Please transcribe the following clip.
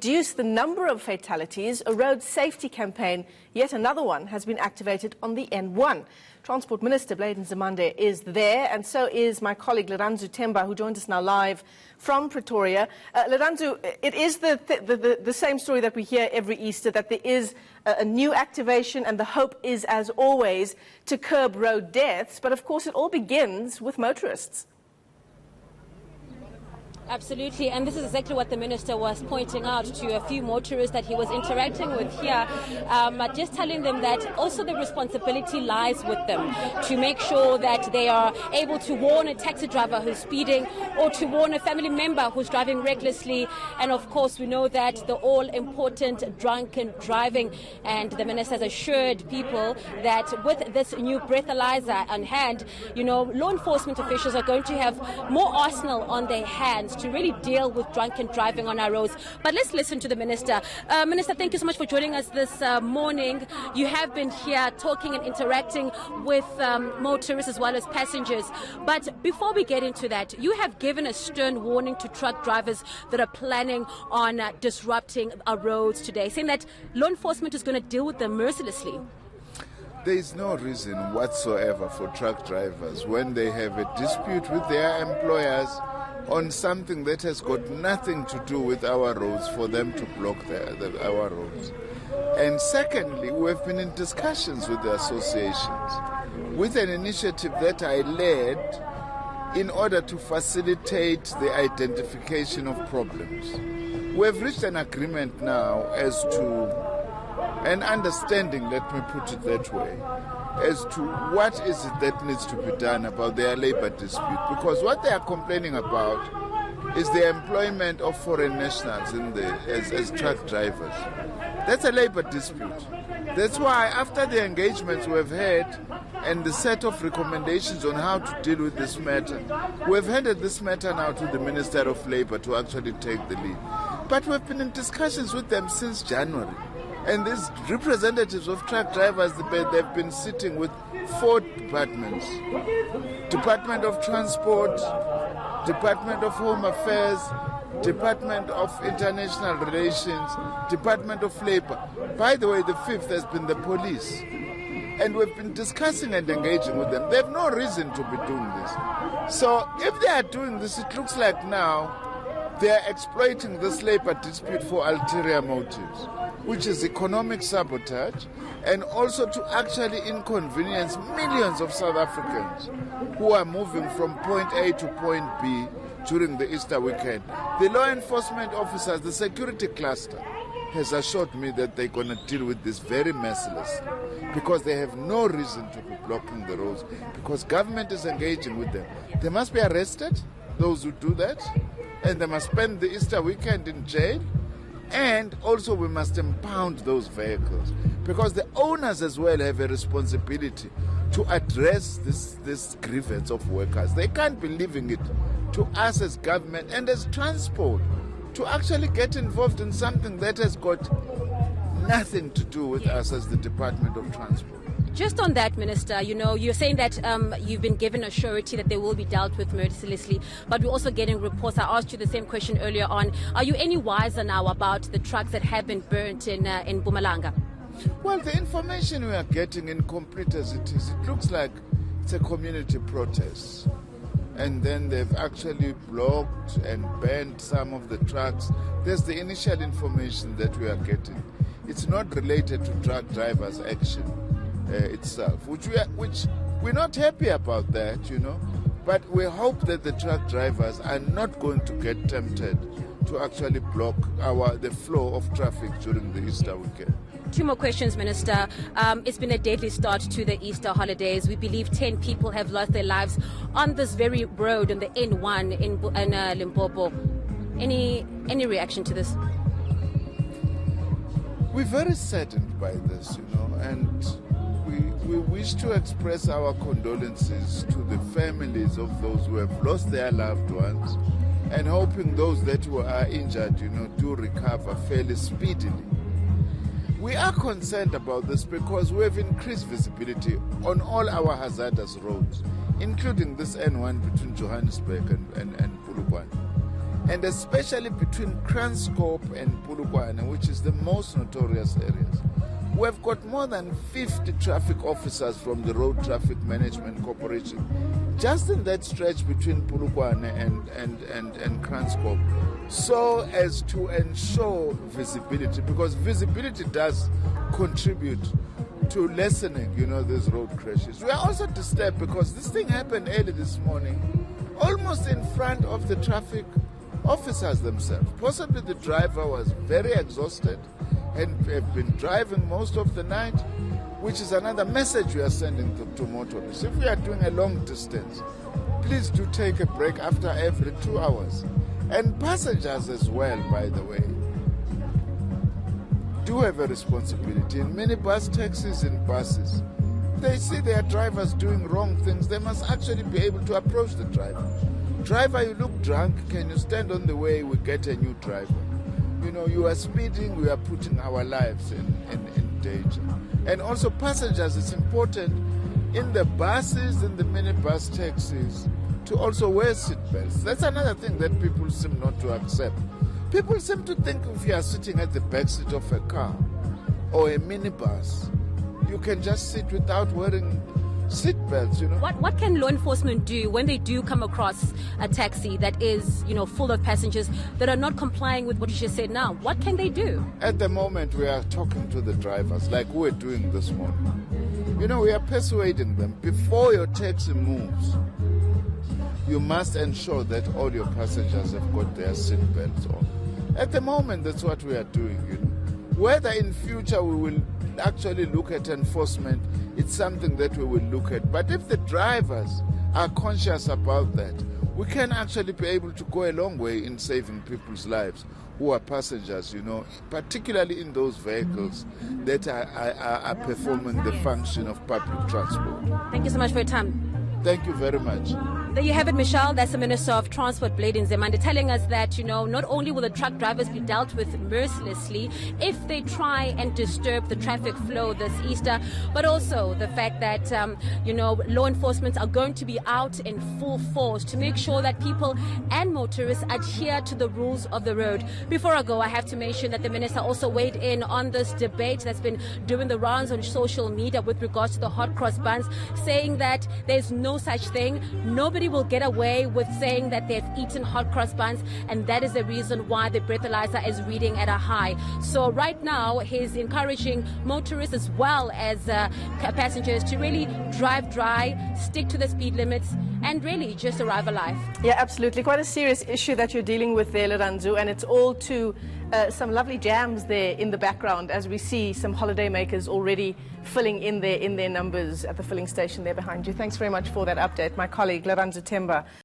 reduce the number of fatalities, a road safety campaign, yet another one, has been activated on the N1. Transport Minister Blade Nzimande is there, and so is my colleague Leranzu Temba, who joins us now live from Pretoria. Leranzu, it is the same story that we hear every Easter, that there is a new activation, and the hope is, as always, to curb road deaths. But of course, it all begins with motorists. Absolutely, and this is exactly what the minister was pointing out to a few motorists that he was interacting with here, just telling them that also the responsibility lies with them to make sure that they are able to warn a taxi driver who's speeding or to warn a family member who's driving recklessly. And of course, we know that the all-important drunken driving, and the minister has assured people that with this new breathalyzer on hand, law enforcement officials are going to have more arsenal on their hands to really deal with drunken driving on our roads. But let's listen to the minister. Minister, thank you so much for joining us this morning. You have been here talking and interacting with motorists as well as passengers. But before we get into that, you have given a stern warning to truck drivers that are planning on disrupting our roads today, saying that law enforcement is going to deal with them mercilessly. There is no reason whatsoever for truck drivers, when they have a dispute with their employers on something that has got nothing to do with our roads, for them to block our roads. And secondly, we have been in discussions with the associations with an initiative that I led in order to facilitate the identification of problems. We have reached an agreement now as to an understanding, let me put it that way, as to what is it that needs to be done about their labor dispute. Because what they are complaining about is the employment of foreign nationals as truck drivers. That's a labor dispute. That's why after the engagements we've had and the set of recommendations on how to deal with this matter, we've handed this matter now to the Minister of Labour to actually take the lead. But we've been in discussions with them since January. And these representatives of truck drivers, they've been sitting with 4 departments: Department of Transport, Department of Home Affairs, Department of International Relations, Department of Labour. By the way, the 5th has been the police. And we've been discussing and engaging with them. They have no reason to be doing this. So if they are doing this, it looks like now they are exploiting this labor dispute for ulterior motives, which is economic sabotage, and also to actually inconvenience millions of South Africans who are moving from point A to point B during the Easter weekend. The law enforcement officers, the security cluster, has assured me that they're going to deal with this very mercilessly, because they have no reason to be blocking the roads, because government is engaging with them. They must be arrested, those who do that, and they must spend the Easter weekend in jail. And also we must impound those vehicles, because the owners as well have a responsibility to address this grievance of workers. They can't be leaving it to us as government and as transport to actually get involved in something that has got nothing to do with us as the Department of Transport. Just on that, Minister, you're saying that you've been given a surety that they will be dealt with mercilessly, but we're also getting reports. I asked you the same question earlier on. Are you any wiser now about the trucks that have been burnt in Mpumalanga? Well, the information we are getting, incomplete as it is, it looks like it's a community protest. And then they've actually blocked and banned some of the trucks. There's the initial information that we are getting. It's not related to truck drivers' action itself, which we're not happy about that, but we hope that the truck drivers are not going to get tempted to actually block the flow of traffic during the Easter weekend. 2 more questions, Minister. It's been a deadly start to the Easter holidays. We believe 10 people have lost their lives on this very road, on the N1 in Limpopo. Any reaction to this? We're very saddened by this, and we wish to express our condolences to the families of those who have lost their loved ones, and hoping those that are injured, do recover fairly speedily. We are concerned about this because we have increased visibility on all our hazardous roads, including this N1 between Johannesburg and Polokwane. and especially between Kranskop and Polokwane, which is the most notorious areas. We have got more than 50 traffic officers from the Road Traffic Management Corporation just in that stretch between Polokwane and Kranskop, so as to ensure visibility, because visibility does contribute to lessening, these road crashes. We are also disturbed because this thing happened early this morning, almost in front of the traffic officers themselves. Possibly the driver was very exhausted and have been driving most of the night, which is another message we are sending to motorists. If we are doing a long distance, please do take a break after every 2 hours. And passengers as well, by the way, do have a responsibility. In minibus, taxis and buses, they see their drivers doing wrong things, they must actually be able to approach the driver. Driver, you look drunk, can you stand on the way, we get a new driver. You are speeding, we are putting our lives in danger. And also passengers, it's important in the buses, in the minibus taxis, to also wear seatbelts. That's another thing that people seem not to accept. People seem to think if you are sitting at the back seat of a car or a minibus, you can just sit without wearing seatbelts, What can law enforcement do when they do come across a taxi that is, full of passengers that are not complying with what you just said now? What can they do? At the moment, we are talking to the drivers like we're doing this morning. We are persuading them, before your taxi moves, you must ensure that all your passengers have got their seatbelts on. At the moment, that's what we are doing, Whether in future we will actually look at enforcement, it's something that we will look at. But if the drivers are conscious about that, we can actually be able to go a long way in saving people's lives who are passengers, particularly in those vehicles that are performing the function of public transport. Thank you so much for your time. Thank you very much. There you have it, Michelle. That's the Minister of Transport, Blade Nzimande, telling us that, not only will the truck drivers be dealt with mercilessly if they try and disturb the traffic flow this Easter, but also the fact that, law enforcement are going to be out in full force to make sure that people and motorists adhere to the rules of the road. Before I go, I have to mention that the Minister also weighed in on this debate that's been doing the rounds on social media with regards to the hot cross buns, saying that there's no such thing. Nobody will get away with saying that they've eaten hot cross buns, and that is the reason why the breathalyzer is reading at a high. So right now, he's encouraging motorists as well as passengers to really drive dry, stick to the speed limits, and really just arrive alive. Yeah, absolutely. Quite a serious issue that you're dealing with there, Leranzu, and it's all to some lovely jams there in the background as we see some holiday makers already filling in their numbers at the filling station there behind you. Thanks very much for that update. My colleague, Leranzu Temba.